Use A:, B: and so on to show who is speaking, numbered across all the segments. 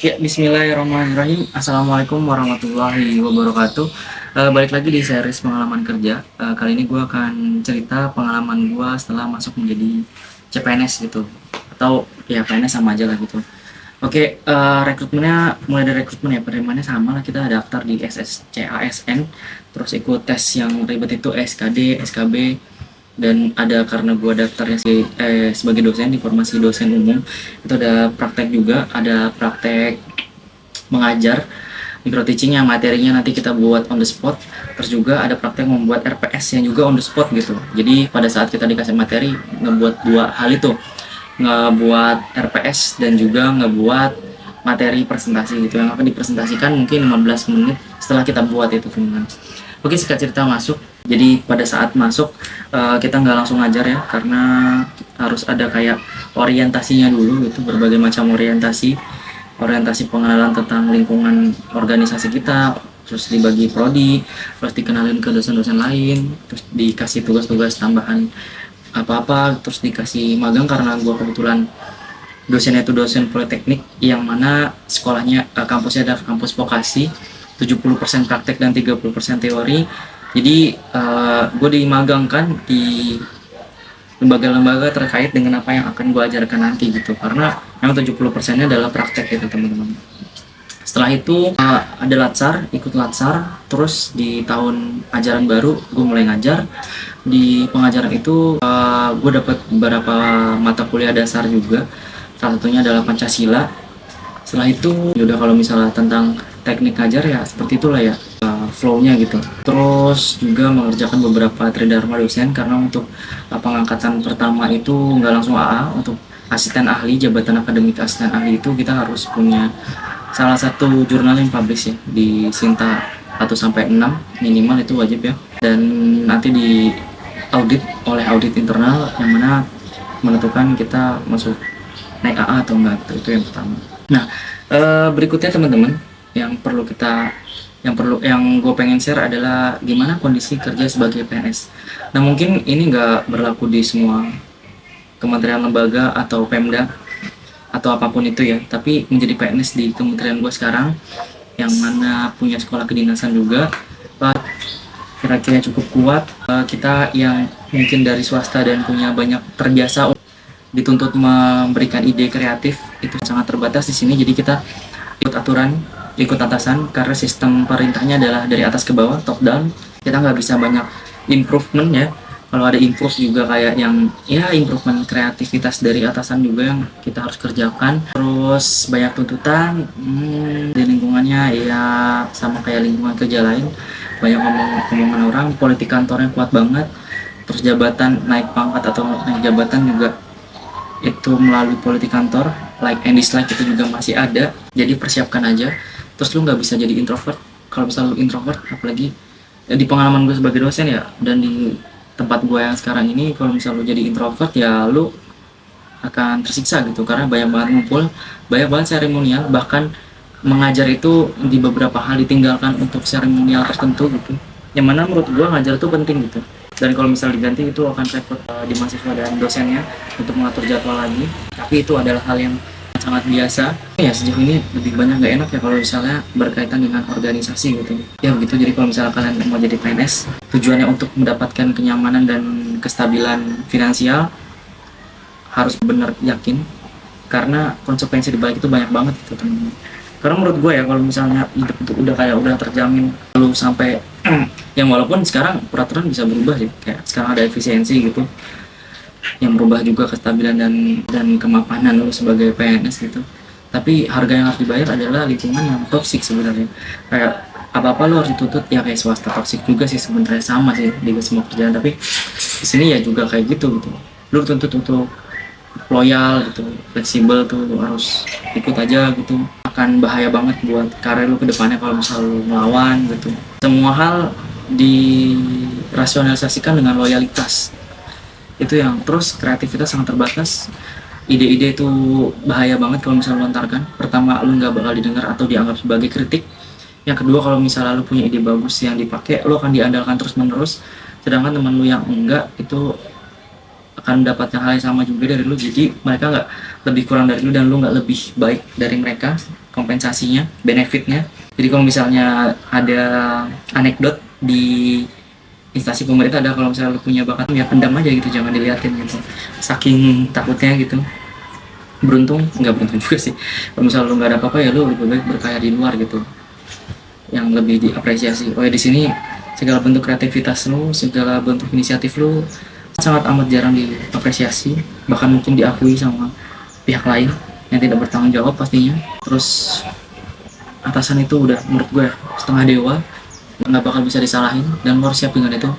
A: Ya, bismillahirrahmanirrahim. Assalamualaikum warahmatullahi wabarakatuh. Balik lagi di series pengalaman kerja. Kali ini gue akan cerita pengalaman gue setelah masuk menjadi CPNS gitu. Atau ya PNS sama aja lah gitu. Oke, rekrutmennya mulai dari rekrutmen ya, penerimaannya sama lah, kita daftar di SSCASN, terus ikut tes yang ribet itu SKD, SKB, dan ada karena gua daftarnya sebagai dosen di formasi dosen umum, itu ada praktek juga, ada praktek mengajar, micro teaching yang materinya nanti kita buat on the spot, terus juga ada praktek membuat RPS yang juga on the spot gitu. Jadi pada saat kita dikasih materi ngebuat dua hal itu, ngebuat RPS dan juga ngebuat materi presentasi gitu yang akan dipresentasikan mungkin 15 menit setelah kita buat itu teman-teman. Oke, singkat cerita masuk. Jadi pada saat masuk kita nggak langsung ngajar ya, karena harus ada kayak orientasinya dulu gitu, berbagai macam orientasi pengenalan tentang lingkungan organisasi kita, terus dibagi prodi, terus dikenalin ke dosen-dosen lain, terus dikasih tugas-tugas tambahan apa-apa, terus dikasih magang karena gue kebetulan dosennya itu dosen politeknik yang mana sekolahnya kampusnya ada kampus vokasi, 70% praktek dan 30% teori. Jadi gue dimagangkan di lembaga-lembaga terkait dengan apa yang akan gue ajarkan nanti gitu, karena memang 70%-nya adalah praktek gitu teman-teman. Setelah itu ada latsar, ikut latsar, terus di tahun ajaran baru gue mulai ngajar. Di pengajaran itu gue dapat beberapa mata kuliah dasar juga, salah satunya adalah Pancasila. Setelah itu udah, kalau misalnya tentang teknik ngajar ya seperti itulah ya, flow-nya gitu. Terus juga mengerjakan beberapa tridharma dosen, karena untuk pengangkatan pertama itu nggak langsung AA. Untuk asisten ahli, jabatan akademik asisten ahli itu kita harus punya salah satu jurnal yang publish ya di Sinta 1-6 minimal, itu wajib ya. Dan nanti di audit oleh audit internal yang mana menentukan kita masuk naik AA atau enggak gitu. Itu yang pertama. Nah, berikutnya teman-teman, yang gue pengen share adalah gimana kondisi kerja sebagai PNS. Nah, mungkin ini nggak berlaku di semua kementerian lembaga atau Pemda atau apapun itu ya, tapi menjadi PNS di kementerian gue sekarang yang mana punya sekolah kedinasan juga, kira-kira cukup kuat. Kita yang mungkin dari swasta dan punya banyak terbiasa dituntut memberikan ide kreatif itu sangat terbatas di sini. Jadi kita ikut aturan, ikut atasan, karena sistem perintahnya adalah dari atas ke bawah, top down. Kita nggak bisa banyak improvement ya. Kalau ada improve juga kayak yang ya improvement kreativitas dari atasan juga yang kita harus kerjakan. Terus banyak tuntutan di lingkungannya ya, sama kayak lingkungan kerja lain, banyak omongan orang, politik kantornya kuat banget. Terus jabatan naik pangkat atau naik jabatan juga itu melalui politik kantor, like and dislike itu juga masih ada. Jadi persiapkan aja. Terus lu nggak bisa jadi introvert. Kalau misalnya lu introvert, apalagi di pengalaman gue sebagai dosen ya, dan di tempat gue yang sekarang ini, kalau misalnya lu jadi introvert ya lu akan tersiksa gitu, karena banyak banget ngumpul, banyak banget seremonial, bahkan mengajar itu di beberapa hal ditinggalkan untuk seremonial tertentu gitu, yang mana menurut gue ngajar itu penting gitu. Dan kalau misalnya diganti itu akan repot di mahasiswa dan dosennya untuk mengatur jadwal lagi, tapi itu adalah hal yang sangat biasa ya. Sejauh ini lebih banyak gak enak ya kalau misalnya berkaitan dengan organisasi gitu ya begitu. Jadi kalau misalnya kalian mau jadi PNS, tujuannya untuk mendapatkan kenyamanan dan kestabilan finansial, harus benar yakin, karena konsekuensi dibalik itu banyak banget gitu teman-teman. Karena menurut gue ya, kalau misalnya hidup itu udah terjamin lu sampai yang walaupun sekarang peraturan bisa berubah sih, kayak sekarang ada efisiensi gitu yang merubah juga kestabilan dan kemapanan lo sebagai PNS gitu. Tapi harga yang harus dibayar adalah lingkungan yang toksik sebenarnya. Kayak apa-apa lo harus dituntut ya, kayak swasta toksik juga sih sebenarnya, sama sih di semua kerjaan. Tapi di sini ya juga kayak gitu gitu. Lo tuntut untuk loyal gitu, fleksibel tuh, lo harus ikut aja gitu. Akan bahaya banget buat karir lo ke depannya kalau misalnya lo melawan gitu. Semua hal dirasionalisasikan dengan loyalitas. Itu yang, terus kreativitas sangat terbatas. Ide-ide itu bahaya banget kalau misalnya lontarkan. Pertama, lu nggak bakal didengar atau dianggap sebagai kritik. Yang kedua, kalau misalnya lu punya ide bagus yang dipakai, lu akan diandalkan terus menerus. Sedangkan teman lu yang enggak itu akan mendapatkan hal yang sama juga dari lu, jadi mereka nggak lebih kurang dari lu dan lu nggak lebih baik dari mereka. Kompensasinya, benefitnya, jadi kalau misalnya ada anekdot di instansi pemerintah ada, kalau misalnya lu punya bakat ya pendam aja gitu, jangan diliatin gitu, saking takutnya gitu. Beruntung nggak beruntung juga sih, kalau misalnya lu nggak ada apa-apa ya lu lebih baik berkarya di luar gitu, yang lebih diapresiasi. Oh ya, di sini segala bentuk kreativitas lu, segala bentuk inisiatif lu sangat amat jarang diapresiasi, bahkan mungkin diakui sama pihak lain yang tidak bertanggung jawab pastinya. Terus atasan itu udah menurut gue setengah dewa, nggak bakal bisa disalahin dan lo harus siap dengan itu.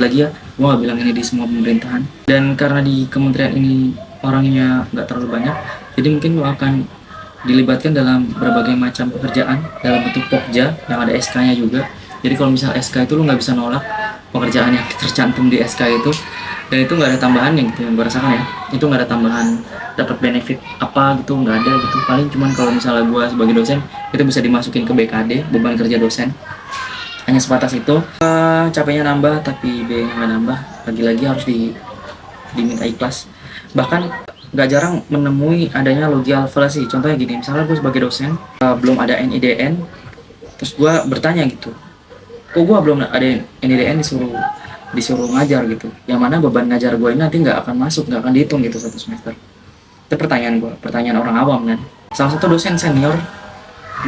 A: Lagi ya, gue nggak bilang ini di semua pemerintahan, dan karena di kementerian ini orangnya nggak terlalu banyak, jadi mungkin lo akan dilibatkan dalam berbagai macam pekerjaan dalam bentuk pokja yang ada SK-nya juga. Jadi kalau misal SK itu lo nggak bisa nolak pekerjaan yang tercantum di SK itu, dan itu nggak ada tambahan yang gitu yang gue rasakan ya, itu nggak ada tambahan dapat benefit apa gitu, nggak ada gitu. Paling cuman kalau misalnya gue sebagai dosen itu bisa dimasukin ke BKD, beban kerja dosen, hanya sebatas itu. Capeknya nambah tapi biayanya nggak nambah, lagi-lagi harus diminta ikhlas. Bahkan nggak jarang menemui adanya logial fallacy. Contohnya gini, misalnya gue sebagai dosen belum ada NIDN, terus gue bertanya gitu, kok gue belum ada NIDN disuruh ngajar gitu, yang mana beban ngajar gue ini nanti nggak akan masuk, nggak akan dihitung gitu satu semester. Itu pertanyaan gue, pertanyaan orang awam kan. Salah satu dosen senior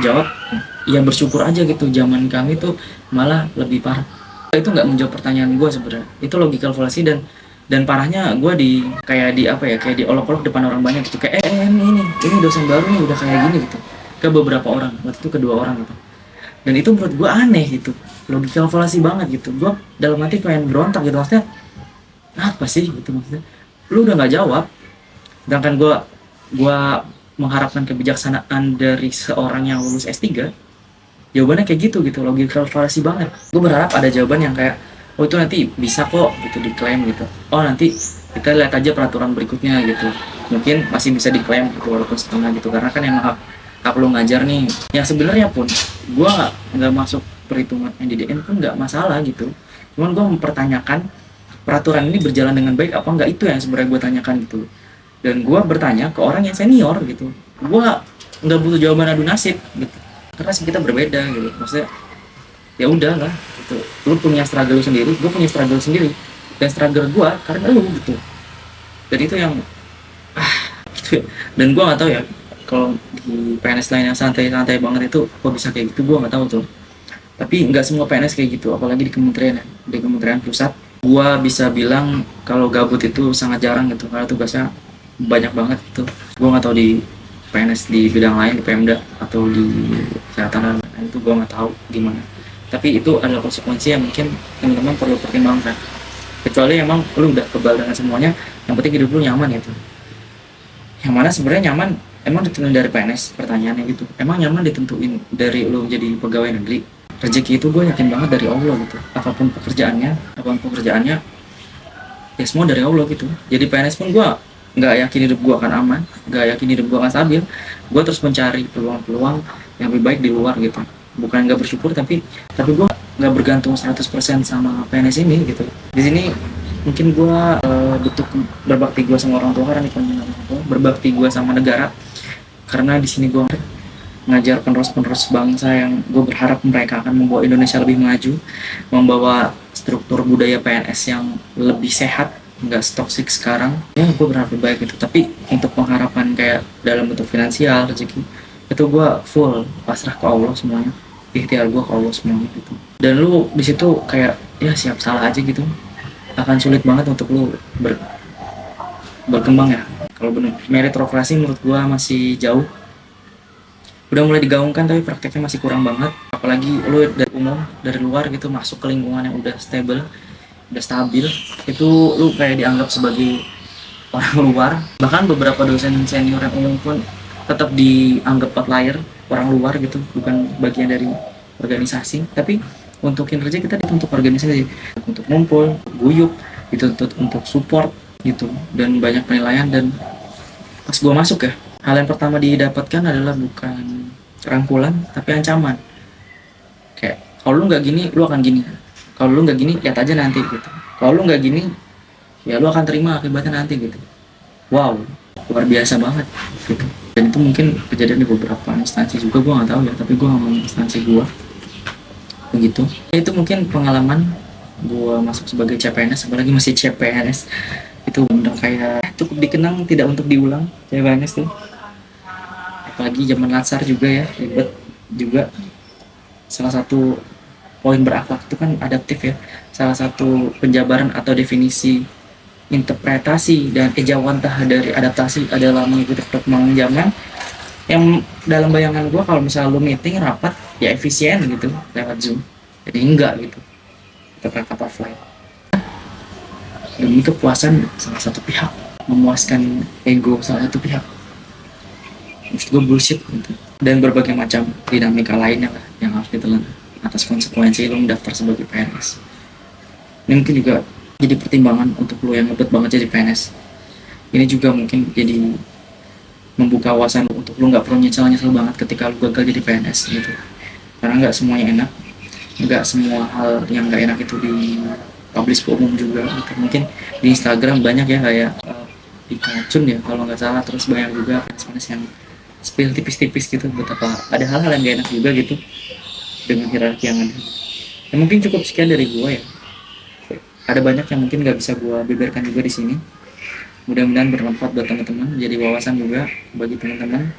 A: jawab, ya bersyukur aja gitu, zaman kami tuh malah lebih parah. Itu nggak menjawab pertanyaan gue sebenarnya, itu logical fallacy. Dan parahnya gue kayak diolok-olok depan orang banyak gitu, kayak ini dosen baru nih udah kayak gini gitu, ke beberapa orang, waktu itu kedua orang gitu. Dan itu menurut gue aneh gitu, logical fallacy banget gitu. Gue dalam hati pengen berontak gitu, maksudnya apa sih gitu, maksudnya lu udah nggak jawab, sedangkan gue mengharapkan kebijaksanaan dari seorang yang lulus S3. Jawabannya kayak gitu, logical fallacy banget. Gue berharap ada jawaban yang kayak, oh itu nanti bisa kok gitu diklaim gitu, oh nanti kita lihat aja peraturan berikutnya gitu, mungkin masih bisa diklaim gitu walaupun setengah gitu, karena kan emang hak lu ngajar nih. Yang sebenarnya pun gue nggak masuk perhitungan NDDN pun nggak masalah gitu, cuman gue mempertanyakan peraturan ini berjalan dengan baik apa enggak, itu yang sebenarnya gue tanyakan gitu. Dan gue bertanya ke orang yang senior gitu, gue nggak butuh jawaban adu nasib gitu, karena sih kita berbeda gitu, maksudnya ya udah lah gitu, lu punya struggle lu sendiri, gue punya struggle sendiri, dan struggle gue karena lu gitu. Dan itu yang gitu ya. Dan gue nggak tahu ya kalau di PNS lain yang santai-santai banget itu kok bisa kayak gitu, gue nggak tahu tuh. Tapi nggak semua PNS kayak gitu, apalagi di kementerian ya, di kementerian pusat. Gue bisa bilang kalau gabut itu sangat jarang gitu, karena tugasnya banyak banget gitu. Gue nggak tahu di PNS di bidang lain, di Pemda atau di kesehatan lain, itu gue nggak tahu gimana. Tapi itu adalah konsekuensi yang mungkin teman-teman perlu pertimbangkan. Kecuali emang lu udah kebal dengan semuanya, yang penting hidup lu nyaman gitu. Yang mana sebenarnya nyaman emang ditentuin dari PNS, pertanyaannya gitu. Emang nyaman ditentuin dari lu jadi pegawai negeri? Rezeki itu gue yakin banget dari Allah gitu. Apapun pekerjaannya, ya semua dari Allah gitu. Jadi PNS pun gue nggak yakin hidup gue akan aman, nggak yakin hidup gue akan stabil. Gue terus mencari peluang-peluang yang lebih baik di luar gitu. Bukan nggak bersyukur, tapi gue nggak bergantung 100% sama PNS ini gitu. Di sini mungkin gue butuh berbakti gue sama orang tua, karena berbakti gue sama negara, karena di sini gue ngajar penerus bangsa yang gue berharap mereka akan membawa Indonesia lebih maju, membawa struktur budaya PNS yang lebih sehat, nggak toksik sekarang. Ya gue berharap lebih baik gitu. Tapi untuk pengharapan kayak dalam bentuk finansial, rezeki, itu gue full pasrah ke Allah semuanya, ikhtiar gue ke Allah semuanya gitu. Dan lu di situ kayak ya siap salah aja gitu, akan sulit banget untuk lu berkembang ya. Kalau bener meritokrasi menurut gue masih jauh, udah mulai digaungkan tapi prakteknya masih kurang banget. Apalagi lu dari umum, dari luar gitu, masuk ke lingkungan yang udah stable, udah stabil, itu lu kayak dianggap sebagai orang luar. Bahkan beberapa dosen senior yang umum pun tetap dianggap outlier, orang luar gitu, bukan bagian dari organisasi. Tapi untuk kinerja kita dituntut organisasi, untuk ngumpul, guyup, dituntut untuk support gitu, dan banyak penilaian. Dan pas gue masuk ya, hal yang pertama didapatkan adalah bukan rangkulan tapi ancaman. Kayak kalau lu nggak gini lu akan gini, kalau lu nggak gini lihat aja nanti gitu, kalau lu nggak gini ya lu akan terima akibatnya nanti gitu. Wow, luar biasa banget gitu. Dan itu mungkin kejadian di beberapa instansi juga, gue nggak tahu ya, tapi gue ngomong instansi gue begitu. Itu mungkin pengalaman gue masuk sebagai CPNS, apalagi masih CPNS, itu udah kayak cukup dikenang tidak untuk diulang. CPNS tuh apalagi zaman latsar juga ya, ribet juga. Salah satu poin berakhlak itu kan adaptif ya, salah satu penjabaran atau definisi interpretasi dan ejawantah dari adaptasi adalah mengikuti perkembangan zaman. Yang dalam bayangan gue, kalau misalnya lu meeting rapat ya efisien gitu lewat Zoom, jadi enggak gitu, kita kapal flight demi kepuasan salah satu pihak, memuaskan ego salah satu pihak. Maksud gue bullshit gitu. Dan berbagai macam dinamika lainnya lah yang harus ditelan atas konsekuensi lu mendaftar sebagai PNS. Ini mungkin juga jadi pertimbangan untuk lu yang ngebet banget jadi PNS. Ini juga mungkin jadi membuka wawasan untuk lu nggak perlu nyesel banget ketika lu gagal jadi PNS gitu. Karena nggak semuanya enak, nggak semua hal yang nggak enak itu di publish ke umum juga gitu. Mungkin di Instagram banyak ya kayak di Kacun ya kalau nggak salah, terus banyak juga PNS yang spill tipis-tipis gitu, betapa ada hal-hal yang gak enak juga gitu dengan hierarki yang ada. Ya mungkin cukup sekian dari gua ya. Ada banyak yang mungkin nggak bisa gua beberkan juga di sini. Mudah-mudahan bermanfaat buat teman-teman, jadi wawasan juga bagi teman-teman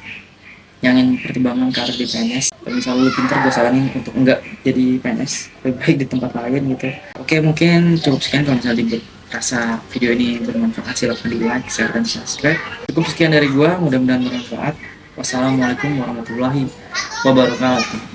A: yang ingin pertimbangan karir di PNS. Kalau misalnya lu pinter, gue saranin untuk enggak jadi PNS, lebih baik di tempat lain gitu. Oke, mungkin cukup sekian. Kalau misalnya rasa video ini bermanfaat, silahkan di like, share, dan subscribe. Cukup sekian dari gua, mudah-mudahan bermanfaat. Wassalamualaikum warahmatullahi wabarakatuh.